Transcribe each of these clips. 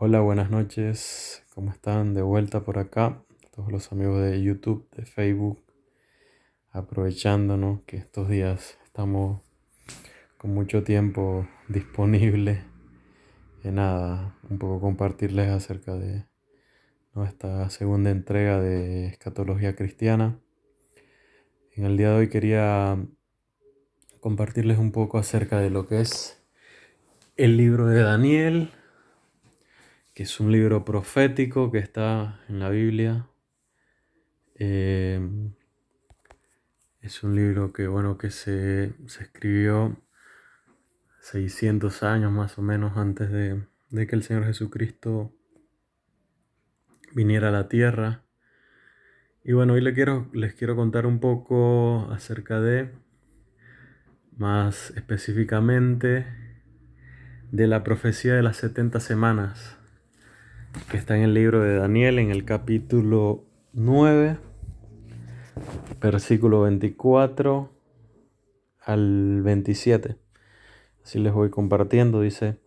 Hola, buenas noches. ¿Cómo están? De vuelta por acá. Todos los amigos de YouTube, de Facebook, aprovechándonos que estos días estamos con mucho tiempo disponible. Y nada, un poco compartirles acerca de nuestra segunda entrega de Escatología Cristiana. En el día de hoy quería compartirles un poco acerca de lo que es el libro de Daniel, que es un libro profético que está en la Biblia. Eh, Es un libro que se escribió 600 años más o menos antes de que el Señor Jesucristo viniera a la tierra. Y bueno, hoy les quiero contar un poco acerca más específicamente, de la profecía de las 70 semanas, que está en el libro de Daniel, en el capítulo 9, versículo 24 al 27. Así les voy compartiendo, dice: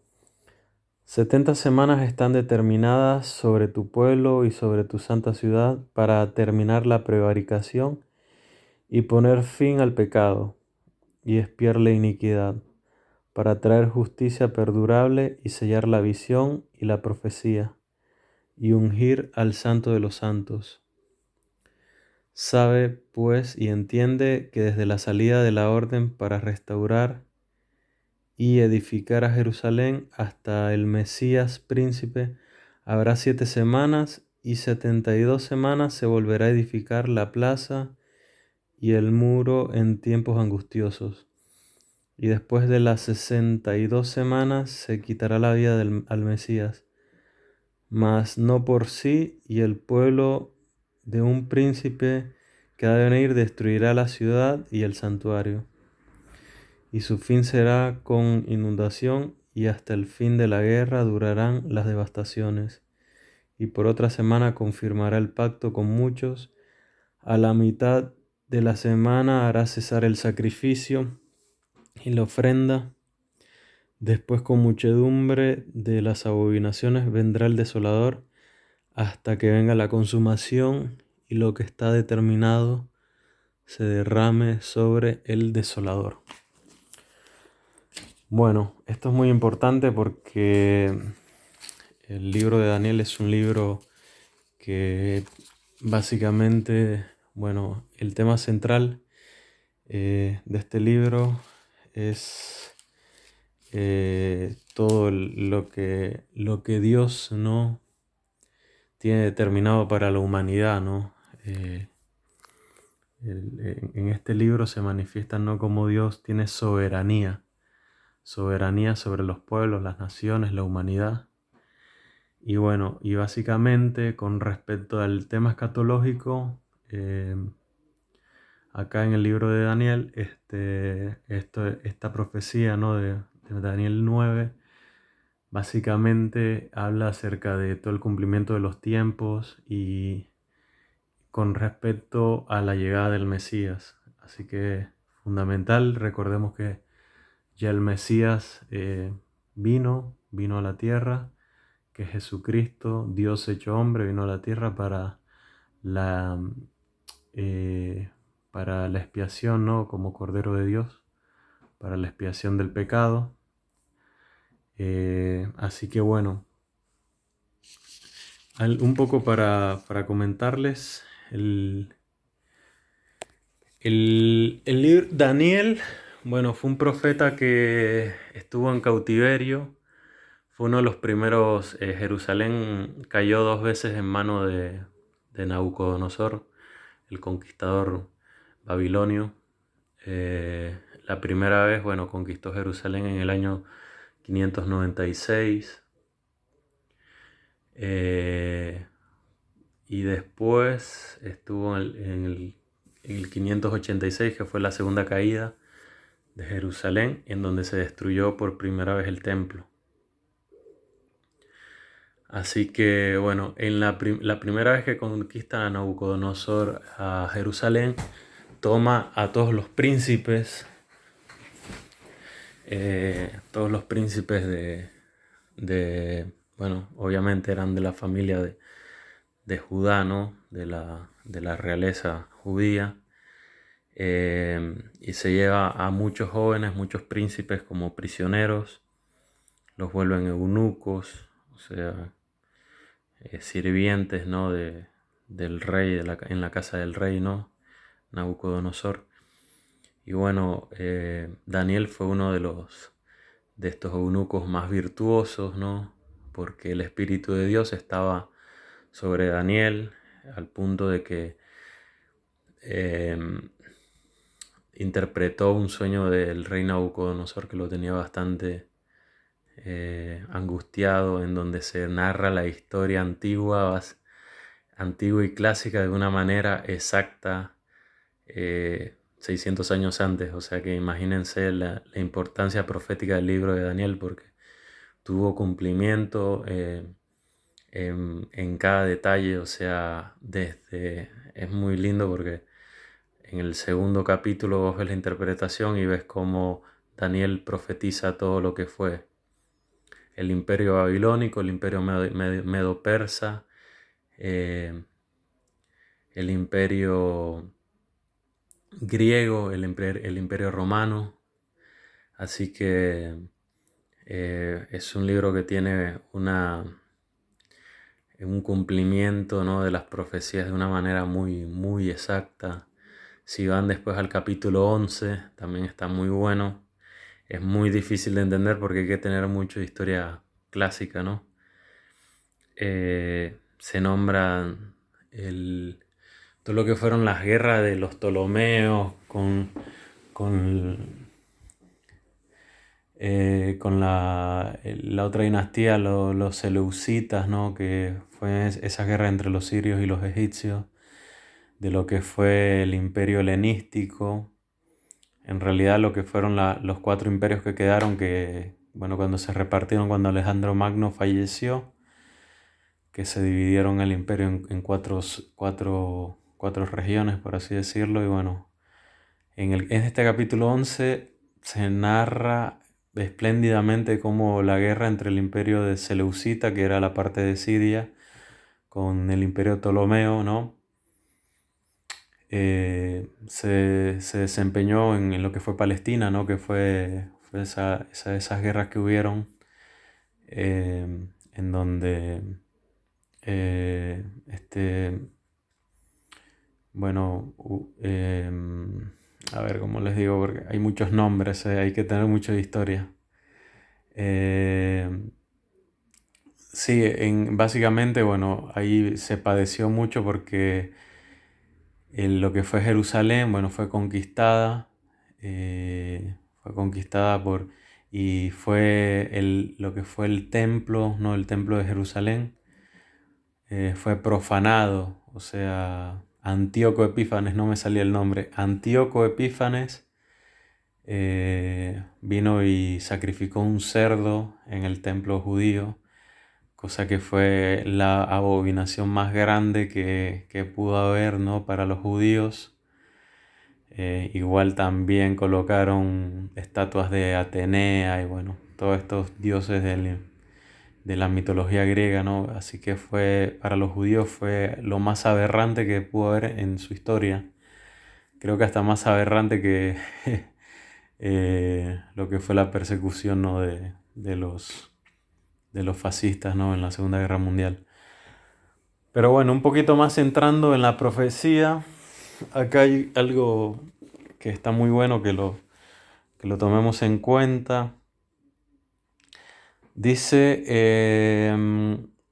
70 semanas están determinadas sobre tu pueblo y sobre tu santa ciudad para terminar la prevaricación y poner fin al pecado y expiar la iniquidad, para traer justicia perdurable y sellar la visión y la profecía, y ungir al santo de los santos. Sabe, pues, y entiende que desde la salida de la orden para restaurar y edificar a Jerusalén hasta el Mesías príncipe, habrá 7 semanas, y 72 semanas se volverá a edificar la plaza y el muro en tiempos angustiosos. Y después de las 62 semanas se quitará la vida al Mesías, mas no por sí, y el pueblo de un príncipe que ha de venir destruirá la ciudad y el santuario. Y su fin será con inundación, y hasta el fin de la guerra durarán las devastaciones. Y por otra semana confirmará el pacto con muchos. A la mitad de la semana hará cesar el sacrificio y la ofrenda. Después, con muchedumbre de las abominaciones, vendrá el desolador, hasta que venga la consumación y lo que está determinado se derrame sobre el desolador. Bueno, esto es muy importante porque el libro de Daniel es un libro que básicamente, el tema central de este libro es todo lo que Dios no tiene determinado para la humanidad, ¿no? En este libro se manifiesta, ¿no?, cómo Dios tiene soberanía sobre los pueblos, las naciones, la humanidad. Y bueno, y básicamente con respecto al tema escatológico, acá en el libro de Daniel, esta profecía, ¿no?, de Daniel 9, básicamente habla acerca de todo el cumplimiento de los tiempos y con respecto a la llegada del Mesías. Así que fundamental, recordemos que ya el Mesías vino a la tierra, que Jesucristo, Dios hecho hombre, vino a la tierra la, para la expiación, ¿no?, como Cordero de Dios, para la expiación del pecado. Así que bueno, un poco para comentarles, el libro Daniel, bueno, fue un profeta que estuvo en cautiverio. Fue uno de los primeros. Jerusalén cayó 2 veces en mano de Nabucodonosor, el conquistador babilonio. La primera vez, conquistó Jerusalén en el año 596. Y después estuvo en el 586, que fue la segunda caída de Jerusalén, en donde se destruyó por primera vez el templo. Así que bueno, la primera vez que conquista a Nabucodonosor a Jerusalén, toma a todos los príncipes bueno, obviamente eran de la familia de Judá, ¿no? De la realeza judía. Y se lleva a muchos jóvenes, muchos príncipes como prisioneros, los vuelven eunucos, o sea, sirvientes, ¿no? Del rey, en la casa del rey, ¿no? Nabucodonosor. Y bueno, Daniel fue uno de estos eunucos más virtuosos, ¿no? Porque el Espíritu de Dios estaba sobre Daniel, al punto de que eh, interpretó un sueño del rey Nabucodonosor que lo tenía bastante angustiado, en donde se narra la historia antigua y clásica de una manera exacta, 600 años antes. O sea que imagínense la importancia profética del libro de Daniel, porque tuvo cumplimiento en cada detalle. O sea, es muy lindo porque en el segundo capítulo vos ves la interpretación y ves cómo Daniel profetiza todo lo que fue el imperio babilónico, el imperio medo-persa, eh, el imperio griego, el imperio romano. Así que es un libro que tiene un cumplimiento, ¿no? De las profecías de una manera muy, muy exacta. Si van después al capítulo 11, también está muy bueno. Es muy difícil de entender porque hay que tener mucha historia clásica, ¿no? Se nombran todo lo que fueron las guerras de los Ptolomeos con, con la otra dinastía, los seleucitas, ¿no? Que fue esa guerra entre los sirios y los egipcios, de lo que fue el imperio helenístico, en realidad lo que fueron los cuatro imperios que quedaron, que bueno, cuando se repartieron, cuando Alejandro Magno falleció, que se dividieron el imperio en cuatro regiones, por así decirlo. Y bueno, en este capítulo 11 se narra espléndidamente cómo la guerra entre el imperio de Seleucita, que era la parte de Siria, con el imperio Ptolomeo, ¿no? Se desempeñó en lo que fue Palestina, ¿no? Que fue esas guerras que hubieron, en donde bueno, a ver cómo les digo, porque hay muchos nombres, hay que tener mucho de historia. Eh, sí, básicamente, bueno, ahí se padeció mucho porque lo que fue Jerusalén, bueno, fue conquistada y fue lo que fue el templo, ¿no? El templo de Jerusalén, fue profanado. O sea, Antíoco Epífanes, no me salía el nombre, Antíoco Epífanes vino y sacrificó un cerdo en el templo judío, cosa que fue la abominación más grande que pudo haber, ¿no? Para los judíos. Igual también colocaron estatuas de Atenea y bueno, todos estos dioses de la mitología griega, ¿no? Así que para los judíos fue lo más aberrante que pudo haber en su historia. Creo que hasta más aberrante que lo que fue la persecución, ¿no? de los fascistas, ¿no? En la Segunda Guerra Mundial. Pero bueno, un poquito más entrando en la profecía, acá hay algo que está muy bueno que lo tomemos en cuenta. Dice,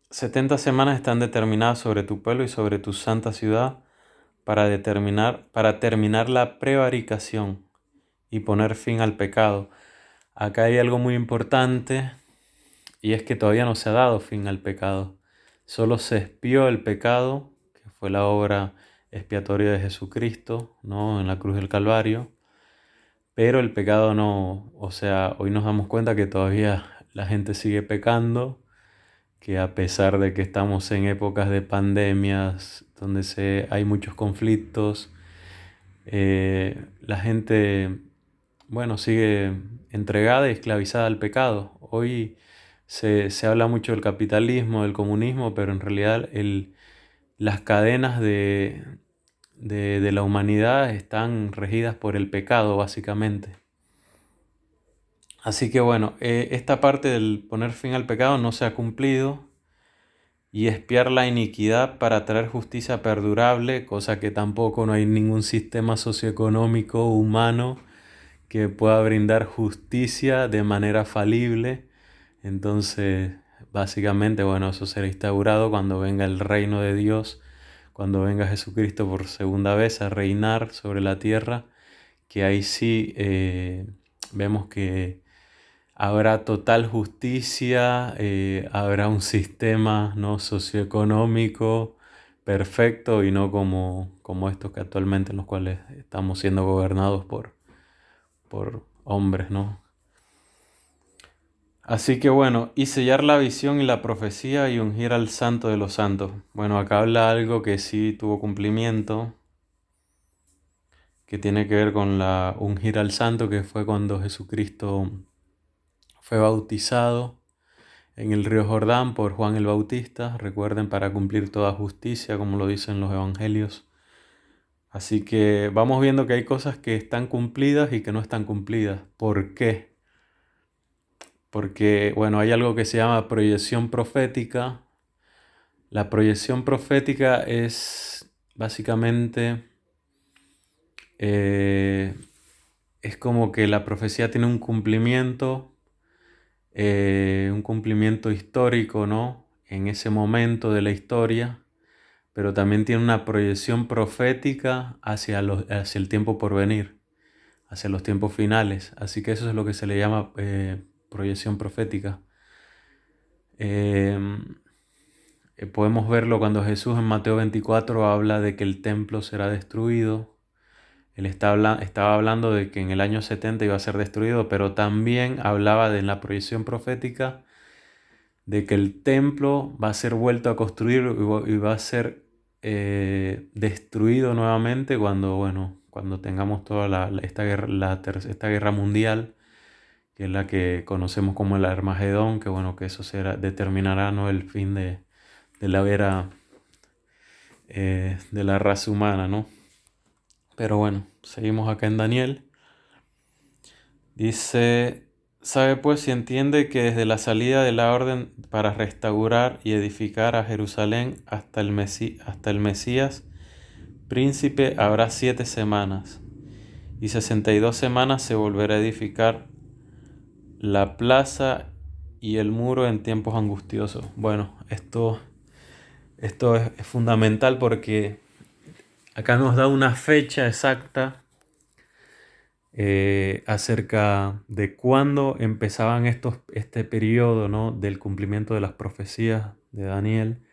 70 semanas están determinadas sobre tu pueblo y sobre tu santa ciudad para terminar la prevaricación y poner fin al pecado. Acá hay algo muy importante, y es que todavía no se ha dado fin al pecado. Solo se expió el pecado, que fue la obra expiatoria de Jesucristo, ¿no? En la cruz del Calvario. Pero el pecado no, o sea, hoy nos damos cuenta que todavía la gente sigue pecando, que a pesar de que estamos en épocas de pandemias, donde hay muchos conflictos, la gente, bueno, sigue entregada y esclavizada al pecado. Hoy se habla mucho del capitalismo, del comunismo, pero en realidad las cadenas de la humanidad están regidas por el pecado, básicamente. Así que bueno, esta parte del poner fin al pecado no se ha cumplido y expiar la iniquidad para traer justicia perdurable, cosa que tampoco no hay ningún sistema socioeconómico humano que pueda brindar justicia de manera falible. Entonces, básicamente, bueno, eso será instaurado cuando venga el reino de Dios, cuando venga Jesucristo por segunda vez a reinar sobre la tierra, que ahí sí vemos que habrá total justicia, habrá un sistema no socioeconómico perfecto y no como estos que actualmente en los cuales estamos siendo gobernados por hombres, ¿no? Así que bueno, y sellar la visión y la profecía y ungir al santo de los santos. Bueno, acá habla algo que sí tuvo cumplimiento, que tiene que ver con la ungir al santo, que fue cuando Jesucristo fue bautizado en el río Jordán por Juan el Bautista, recuerden, para cumplir toda justicia, como lo dicen los evangelios. Así que vamos viendo que hay cosas que están cumplidas y que no están cumplidas. ¿Por qué? Porque, bueno, hay algo que se llama proyección profética. La proyección profética es básicamente, eh, es como que la profecía tiene un cumplimiento histórico, ¿no? En ese momento de la historia, pero también tiene una proyección profética hacia el tiempo por venir, hacia los tiempos finales. Así que eso es lo que se le llama proyección profética. Podemos verlo cuando Jesús en Mateo 24 habla de que el templo será destruido. Él estaba hablando de que en el año 70 iba a ser destruido, pero también hablaba de en la proyección profética de que el templo va a ser vuelto a construir y va a ser destruido nuevamente cuando, bueno, cuando tengamos toda esta guerra mundial, que es la que conocemos como el Armagedón, que bueno, que eso determinará, ¿no?, el fin de la era de la raza humana, ¿no? Pero bueno, seguimos acá en Daniel. Dice, sabe pues y entiende que desde la salida de la orden para restaurar y edificar a Jerusalén hasta el Mesías, príncipe, habrá 7 semanas, y 62 semanas se volverá a edificar la plaza y el muro en tiempos angustiosos. Bueno, esto es fundamental porque acá nos da una fecha exacta acerca de cuándo empezaban este periodo, ¿no?, del cumplimiento de las profecías de Daniel.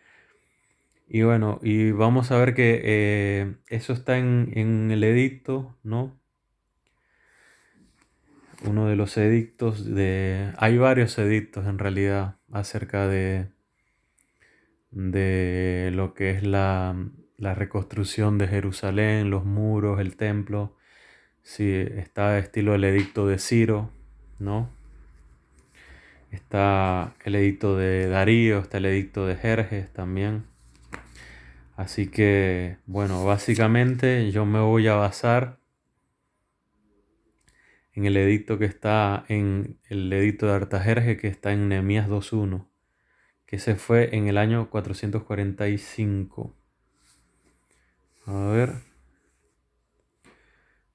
Y bueno, y vamos a ver que eso está en el edicto, ¿no? Uno de los edictos Hay varios edictos en realidad acerca de lo que es la reconstrucción de Jerusalén, los muros, el templo. Sí, está estilo el edicto de Ciro, ¿no? Está el edicto de Darío, está el edicto de Jerjes también. Así que, bueno, básicamente yo me voy a basar en el edicto que está en el edicto de Artajerjes, que está en Nehemías 2:1, que se fue en el año 445. A ver.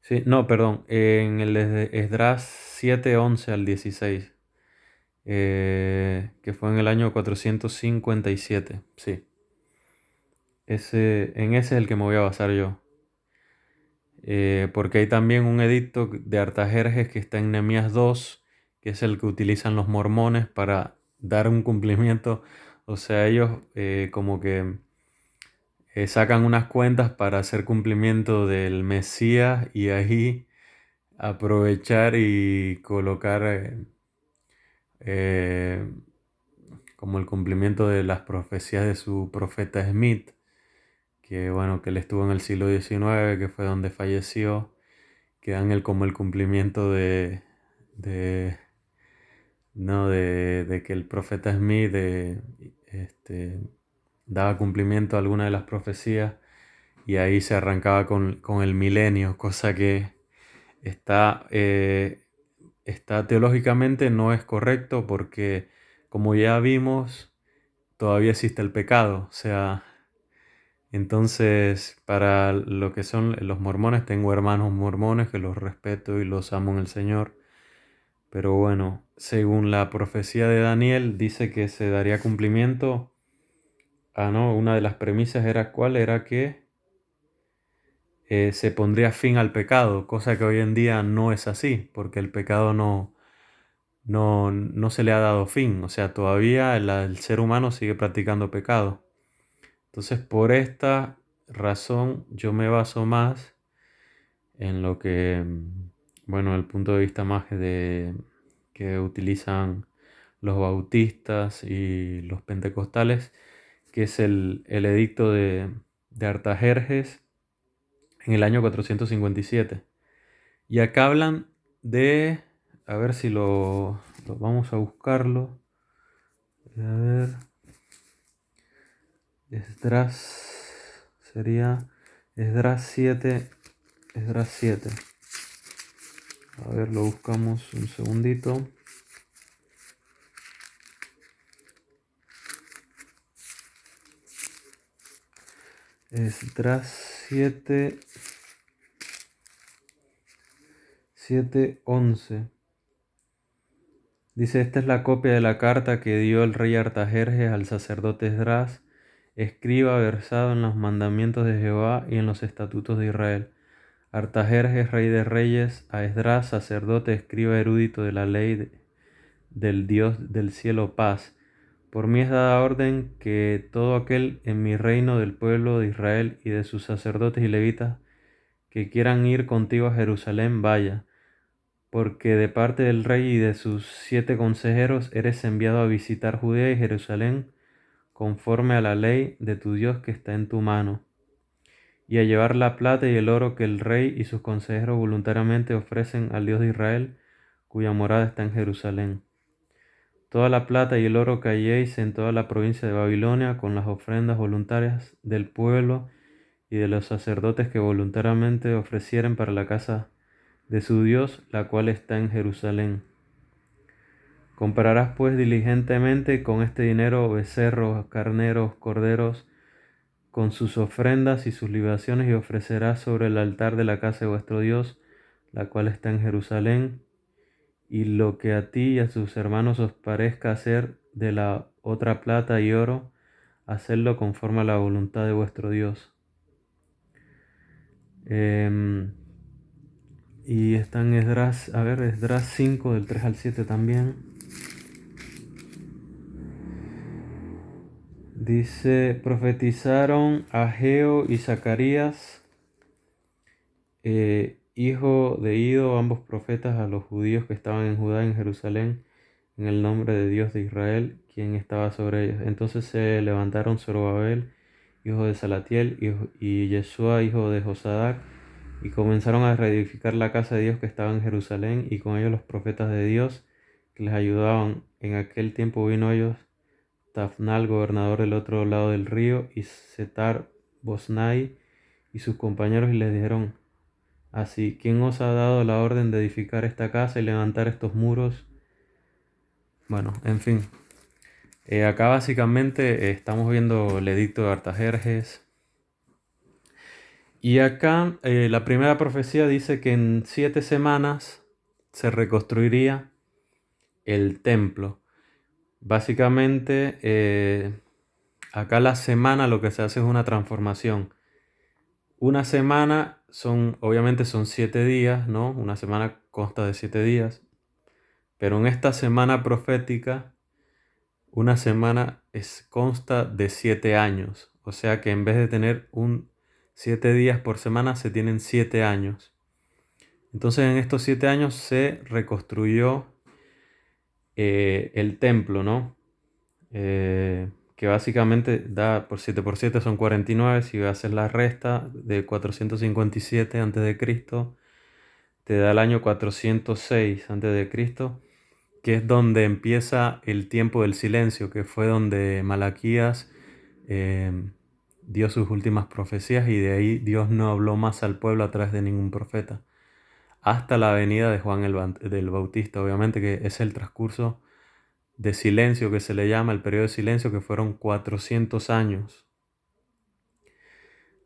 Sí, no, perdón, en el de Esdras 7:11 al 16. Que fue en el año 457, sí. En ese es el que me voy a basar yo. Porque hay también un edicto de Artajerjes que está en Nehemías 2, que es el que utilizan los mormones para dar un cumplimiento. O sea, ellos como que sacan unas cuentas para hacer cumplimiento del Mesías y ahí aprovechar y colocar eh, como el cumplimiento de las profecías de su profeta Smith, que bueno, que él estuvo en el siglo XIX, que fue donde falleció, que dan como el cumplimiento de, ¿no? De que el profeta Smith este, daba cumplimiento a alguna de las profecías y ahí se arrancaba con el milenio, cosa que está, está teológicamente no es correcto porque como ya vimos, todavía existe el pecado. O sea, entonces para lo que son los mormones, tengo hermanos mormones que los respeto y los amo en el Señor. Pero bueno, según la profecía de Daniel, dice que se daría cumplimiento. Ah, no, una de las premisas era cuál, era que se pondría fin al pecado, cosa que hoy en día no es así, porque el pecado no se le ha dado fin. O sea, todavía el ser humano sigue practicando pecado. Entonces, por esta razón, yo me baso más en lo que, bueno, el punto de vista más que utilizan los bautistas y los pentecostales, que es el edicto de Artajerjes en el año 457. Y acá hablan de, a ver si lo vamos a buscarlo. A ver, Esdras sería Esdras 7, Esdras 7. A ver, lo buscamos un segundito. Esdras 7, 7:11. Dice, esta es la copia de la carta que dio el rey Artajerjes al sacerdote Esdras, escriba versado en los mandamientos de Jehová y en los estatutos de Israel. Artajerjes, rey de reyes, a Esdras, sacerdote, escriba erudito de la ley del Dios del cielo, paz. Por mí es dada orden que todo aquel en mi reino del pueblo de Israel y de sus sacerdotes y levitas que quieran ir contigo a Jerusalén vaya, porque de parte del rey y de sus 7 consejeros eres enviado a visitar Judea y Jerusalén conforme a la ley de tu Dios que está en tu mano, y a llevar la plata y el oro que el rey y sus consejeros voluntariamente ofrecen al Dios de Israel, cuya morada está en Jerusalén. Toda la plata y el oro que halléis en toda la provincia de Babilonia, con las ofrendas voluntarias del pueblo y de los sacerdotes que voluntariamente ofrecieren para la casa de su Dios, la cual está en Jerusalén. Comprarás pues diligentemente con este dinero becerros, carneros, corderos, con sus ofrendas y sus libaciones, y ofrecerás sobre el altar de la casa de vuestro Dios, la cual está en Jerusalén, y lo que a ti y a sus hermanos os parezca hacer de la otra plata y oro, hacedlo conforme a la voluntad de vuestro Dios. Y está en Esdras, a ver, Esdras 5 del 3 al 7 también. Dice, profetizaron Ageo y Zacarías, hijo de Ido, ambos profetas, a los judíos que estaban en Judá, en Jerusalén, en el nombre de Dios de Israel, quien estaba sobre ellos. Entonces se levantaron Zorobabel, hijo de Salatiel, y Yeshua, hijo de Josadac, y comenzaron a reedificar la casa de Dios que estaba en Jerusalén, y con ellos los profetas de Dios que les ayudaban. En aquel tiempo vino a ellos Tafnal, gobernador del otro lado del río, y Setar Bosnai y sus compañeros, y les dijeron así: ¿quién os ha dado la orden de edificar esta casa y levantar estos muros? Bueno, en fin. Acá básicamente estamos viendo el edicto de Artajerjes. Y acá la primera profecía dice que en 7 semanas se reconstruiría el templo. Básicamente, acá la semana lo que se hace es una transformación. Una semana obviamente son 7 días, ¿no? Una semana consta de 7 días. Pero en esta semana profética, una semana consta de 7 años. O sea que en vez de tener 7 días por semana, se tienen 7 años. Entonces en estos 7 años se reconstruyó el templo, ¿no? Que básicamente da por 7 por 7 son 49. Si haces la resta de 457 a.C., te da el año 406 a.C. que es donde empieza el tiempo del silencio, que fue donde Malaquías eh, dio sus últimas profecías y de ahí Dios no habló más al pueblo a través de ningún profeta, hasta la venida de Juan del Bautista, obviamente que es el transcurso de silencio que se le llama, el periodo de silencio, que fueron 400 años.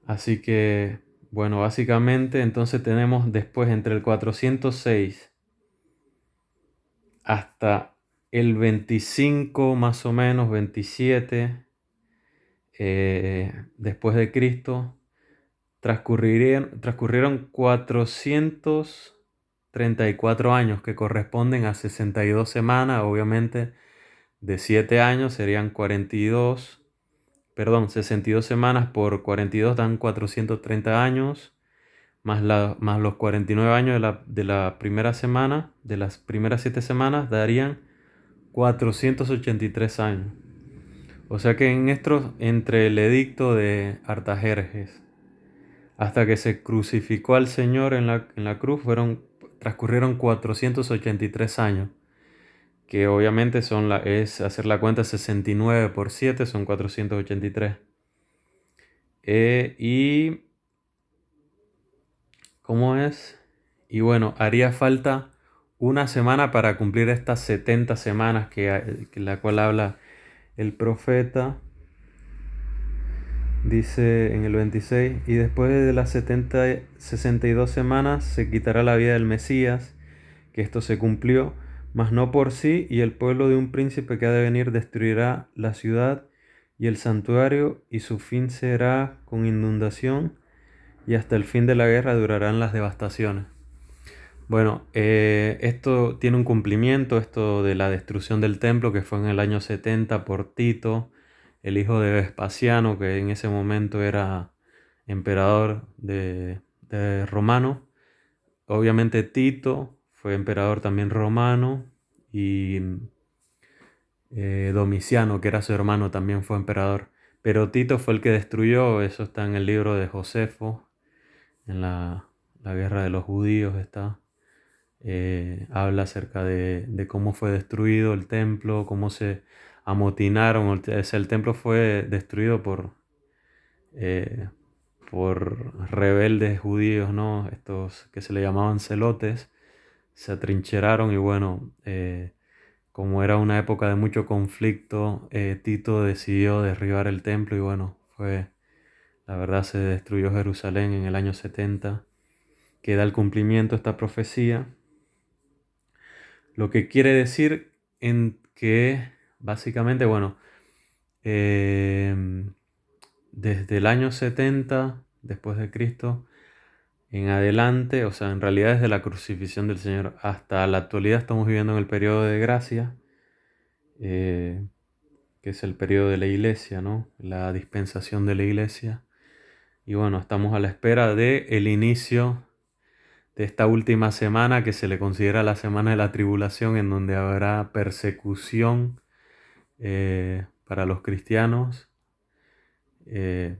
Así que, bueno, básicamente entonces tenemos después entre el 406 hasta el 25 más o menos, 27 después de Cristo, transcurrieron 434 años que corresponden a 62 semanas, obviamente de 7 años serían 62 semanas por 42 dan 430 años, más los 49 años de la primera semana, de las primeras 7 semanas, darían 483 años. O sea que entre el edicto de Artajerjes hasta que se crucificó al Señor en la cruz, transcurrieron 483 años, que obviamente es hacer la cuenta 69 por 7, son 483. Y ¿cómo es? Y bueno, haría falta una semana para cumplir estas 70 semanas que la cual habla el profeta. Dice en el 26, y después de las 62 semanas se quitará la vida del Mesías, que esto se cumplió, mas no por sí, y el pueblo de un príncipe que ha de venir destruirá la ciudad y el santuario, y su fin será con inundación, y hasta el fin de la guerra durarán las devastaciones. Bueno, esto tiene un cumplimiento, esto de la destrucción del templo, que fue en el año 70 por Tito, el hijo de Vespasiano, que en ese momento era emperador de romano. Obviamente Tito fue emperador también romano y Domiciano, que era su hermano, también fue emperador. Pero Tito fue el que destruyó, eso está en el libro de Josefo, en la guerra de los judíos está. Habla acerca de cómo fue destruido el templo, cómo se amotinaron. El templo fue destruido eh, por rebeldes judíos, ¿no? Estos que se le llamaban celotes, se atrincheraron y bueno, como era una época de mucho conflicto, Tito decidió derribar el templo y bueno, la verdad se destruyó Jerusalén en el año 70, que da el cumplimiento a esta profecía. Lo que quiere decir en que básicamente, bueno, desde el año 70 después de Cristo en adelante, o sea, en realidad desde la crucifixión del Señor hasta la actualidad estamos viviendo en el periodo de gracia, eh, que es el periodo de la iglesia, ¿no? La dispensación de la iglesia. Y bueno, estamos a la espera del inicio de esta última semana que se le considera la semana de la tribulación, en donde habrá persecución para los cristianos.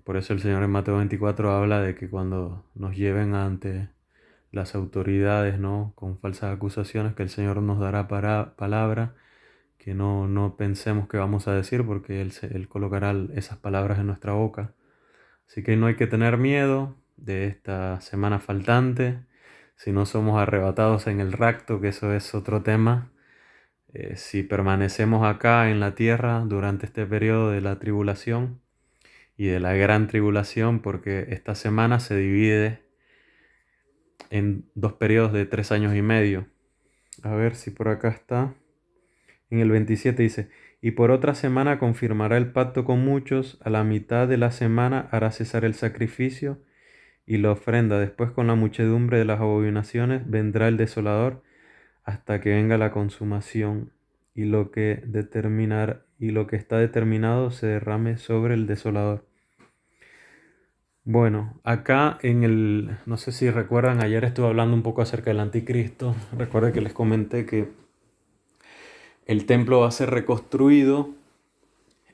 Por eso el Señor en Mateo 24 habla de que cuando nos lleven ante las autoridades, ¿no? Con falsas acusaciones, que el Señor nos dará palabra, que no pensemos que vamos a decir, porque Él colocará esas palabras en nuestra boca. Así que no hay que tener miedo de esta semana faltante. Si no somos arrebatados en el rapto, que eso es otro tema. Si permanecemos acá en la tierra durante este periodo de la tribulación y de la gran tribulación, porque esta semana se divide en dos periodos de 3 años y medio. A ver si por acá está. En el 27 dice, y por otra semana confirmará el pacto con muchos, a la mitad de la semana hará cesar el sacrificio y la ofrenda. Después con la muchedumbre de las abominaciones vendrá el desolador hasta que venga la consumación y lo que está determinado se derrame sobre el desolador. Bueno, acá no sé si recuerdan, ayer estuve hablando un poco acerca del anticristo. Recuerden que les comenté que el templo va a ser reconstruido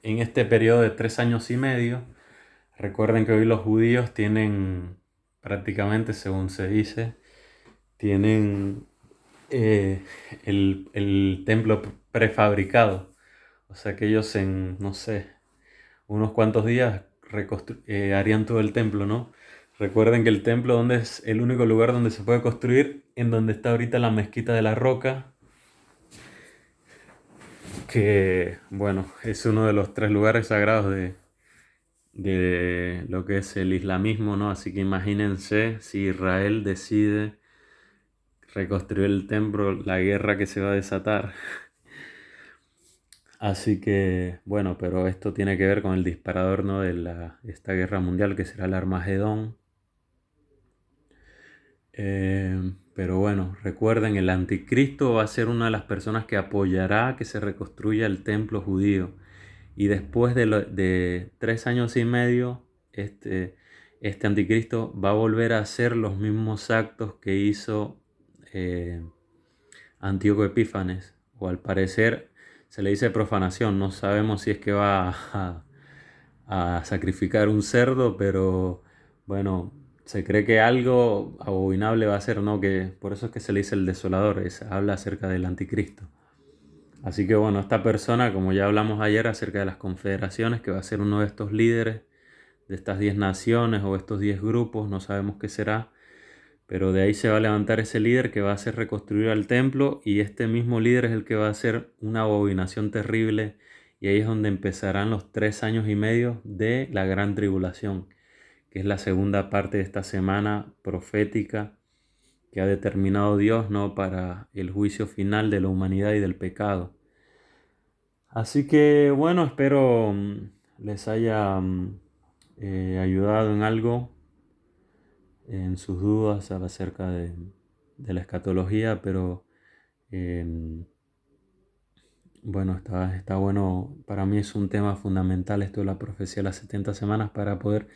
en este periodo de 3 años y medio. Recuerden que hoy los judíos tienen prácticamente, según se dice, tienen eh, el templo prefabricado. O sea que ellos en, no sé, unos cuantos días harían todo el templo, ¿no? Recuerden que el templo donde es el único lugar donde se puede construir, en donde está ahorita la mezquita de la Roca, que bueno, es uno de los tres lugares sagrados de lo que es el islamismo, ¿no? Así que imagínense si Israel decide reconstruir el templo, la guerra que se va a desatar. Así que, bueno, pero esto tiene que ver con el disparador, ¿no? De esta guerra mundial que será el Armagedón. Pero bueno, recuerden, el anticristo va a ser una de las personas que apoyará que se reconstruya el templo judío. Y después de 3 años y medio, este anticristo va a volver a hacer los mismos actos que hizo eh, Antíoco Epífanes. O al parecer se le dice profanación. No sabemos si es que va a sacrificar un cerdo, pero bueno, se cree que algo abominable va a ser, ¿no? Que por eso es que se le dice el desolador, habla acerca del anticristo. Así que bueno, esta persona, como ya hablamos ayer acerca de las confederaciones, que va a ser uno de estos líderes de estas 10 naciones o estos 10 grupos, no sabemos qué será, pero de ahí se va a levantar ese líder que va a hacer reconstruir al templo, y este mismo líder es el que va a hacer una abominación terrible, y ahí es donde empezarán los 3 años y medio de la gran tribulación, que es la segunda parte de esta semana profética que ha determinado Dios, ¿no? Para el juicio final de la humanidad y del pecado. Así que bueno, espero les haya ayudado en algo, en sus dudas acerca de la escatología, pero em, bueno, está bueno. Para mí es un tema fundamental esto de la profecía de las 70 semanas para poder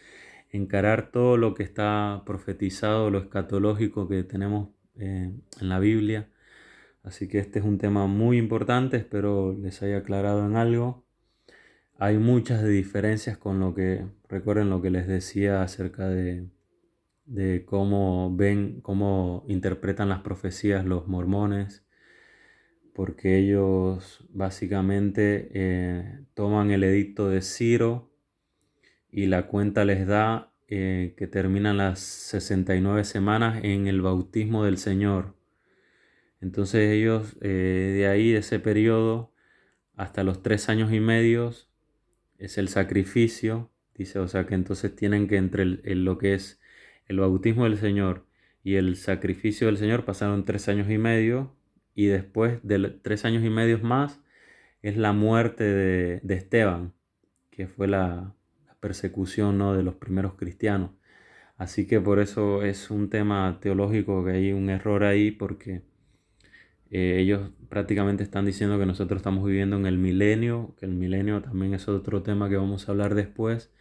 encarar todo lo que está profetizado, lo escatológico que tenemos en la Biblia. Así que este es un tema muy importante, espero les haya aclarado en algo. Hay muchas diferencias con recuerden lo que les decía acerca de cómo ven, cómo interpretan las profecías los mormones, porque ellos básicamente toman el edicto de Ciro y la cuenta les da que terminan las 69 semanas en el bautismo del Señor. Entonces ellos de ahí, de ese periodo, hasta los 3 años y medio es el sacrificio, dice, o sea que entonces tienen que entre lo que es el bautismo del Señor y el sacrificio del Señor pasaron 3 años y medio, y después de 3 años y medio más es la muerte de Esteban, que fue la persecución, ¿no? De los primeros cristianos. Así que por eso es un tema teológico que hay un error ahí, porque ellos prácticamente están diciendo que nosotros estamos viviendo en el milenio, que el milenio también es otro tema que vamos a hablar después,